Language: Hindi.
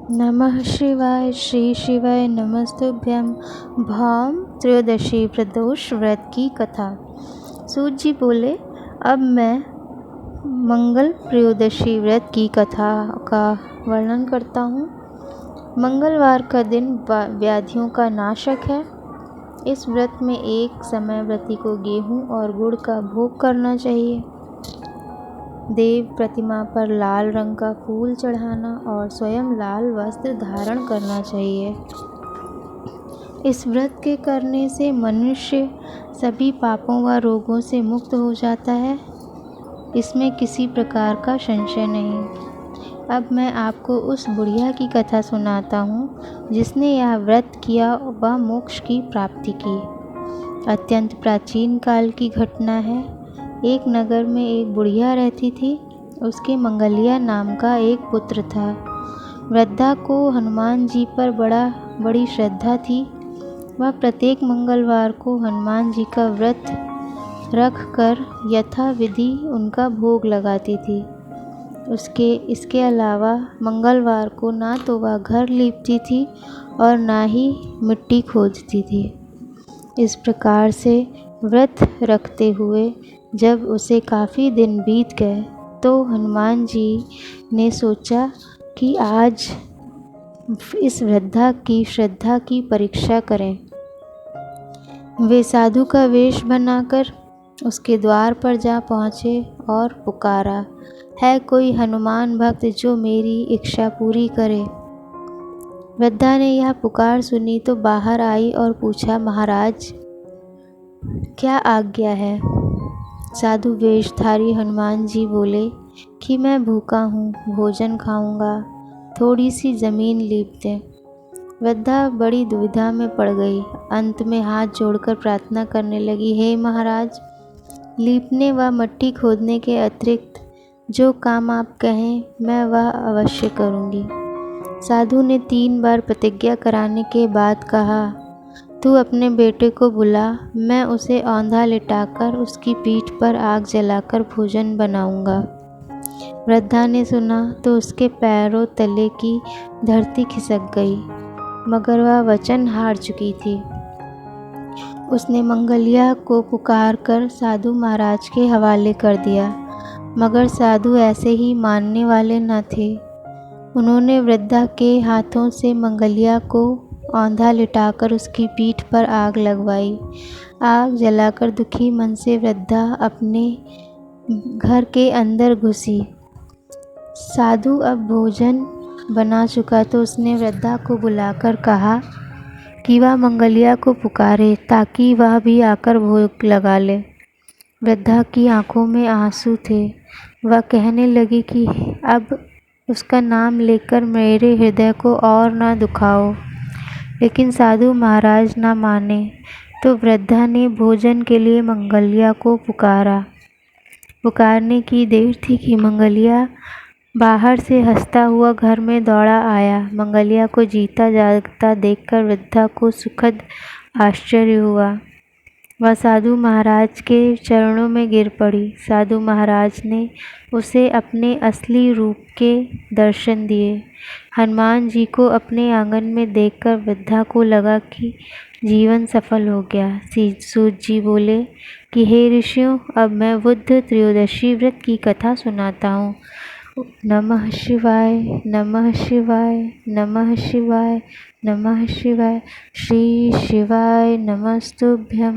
नमः शिवाय श्री शिवाय नमस्तुभ्यं। भौम त्रयोदशी प्रदोष व्रत की कथा। सूत जी बोले, अब मैं मंगल त्रयोदशी व्रत की कथा का वर्णन करता हूँ। मंगलवार का दिन व्याधियों का नाशक है। इस व्रत में एक समय व्रती को गेहूँ और गुड़ का भोग करना चाहिए। देव प्रतिमा पर लाल रंग का फूल चढ़ाना और स्वयं लाल वस्त्र धारण करना चाहिए। इस व्रत के करने से मनुष्य सभी पापों व रोगों से मुक्त हो जाता है। इसमें किसी प्रकार का संशय नहीं। अब मैं आपको उस बुढ़िया की कथा सुनाता हूँ जिसने यह व्रत किया व मोक्ष की प्राप्ति की। अत्यंत प्राचीन काल की घटना है। एक नगर में एक बुढ़िया रहती थी। उसके मंगलिया नाम का एक पुत्र था। वृद्धा को हनुमान जी पर बड़ी श्रद्धा थी। वह प्रत्येक मंगलवार को हनुमान जी का व्रत रख कर यथाविधि उनका भोग लगाती थी। इसके अलावा मंगलवार को ना तो वह घर लीपती थी और ना ही मिट्टी खोदती थी। इस प्रकार से व्रत रखते हुए जब उसे काफ़ी दिन बीत गए तो हनुमान जी ने सोचा कि आज इस वृद्धा की श्रद्धा की परीक्षा करें। वे साधु का वेश बनाकर उसके द्वार पर जा पहुँचे और पुकारा, है कोई हनुमान भक्त जो मेरी इच्छा पूरी करे। वृद्धा ने यह पुकार सुनी तो बाहर आई और पूछा, महाराज क्या आज्ञा है। साधु वेशधारी हनुमान जी बोले कि मैं भूखा हूँ, भोजन खाऊंगा, थोड़ी सी ज़मीन लीप दे। वृद्धा बड़ी दुविधा में पड़ गई। अंत में हाथ जोड़कर प्रार्थना करने लगी, हे महाराज, लीपने व मट्टी खोदने के अतिरिक्त जो काम आप कहें मैं वह अवश्य करूँगी। साधु ने 3 बार प्रतिज्ञा कराने के बाद कहा, तू अपने बेटे को बुला, मैं उसे औंधा लिटाकर उसकी पीठ पर आग जलाकर भोजन बनाऊंगा। वृद्धा ने सुना तो उसके पैरों तले की धरती खिसक गई, मगर वह वचन हार चुकी थी। उसने मंगलिया को पुकार कर साधु महाराज के हवाले कर दिया, मगर साधु ऐसे ही मानने वाले न थे। उन्होंने वृद्धा के हाथों से मंगलिया को औंधा लिटाकर उसकी पीठ पर आग लगवाई। आग जलाकर दुखी मन से वृद्धा अपने घर के अंदर घुसी। साधु अब भोजन बना चुका तो उसने वृद्धा को बुलाकर कहा कि वह मंगलिया को पुकारे ताकि वह भी आकर भोग लगा ले। वृद्धा की आंखों में आंसू थे। वह कहने लगी कि अब उसका नाम लेकर मेरे हृदय को और ना दुखाओ। लेकिन साधु महाराज ना माने तो वृद्धा ने भोजन के लिए मंगलिया को पुकारा। पुकारने की देर थी कि मंगलिया बाहर से हंसता हुआ घर में दौड़ा आया। मंगलिया को जीता जागता देखकर वृद्धा को सुखद आश्चर्य हुआ। वह साधु महाराज के चरणों में गिर पड़ी। साधु महाराज ने उसे अपने असली रूप के दर्शन दिए। हनुमान जी को अपने आंगन में देखकर वृद्धा को लगा कि जीवन सफल हो गया। सूत जी बोले कि हे ऋषियों, अब मैं बुद्ध त्रयोदशी व्रत की कथा सुनाता हूँ। नमः शिवाय नमः शिवाय नमः शिवाय नमः शिवाय। श्री शिवाय नमस्तुभ्यं।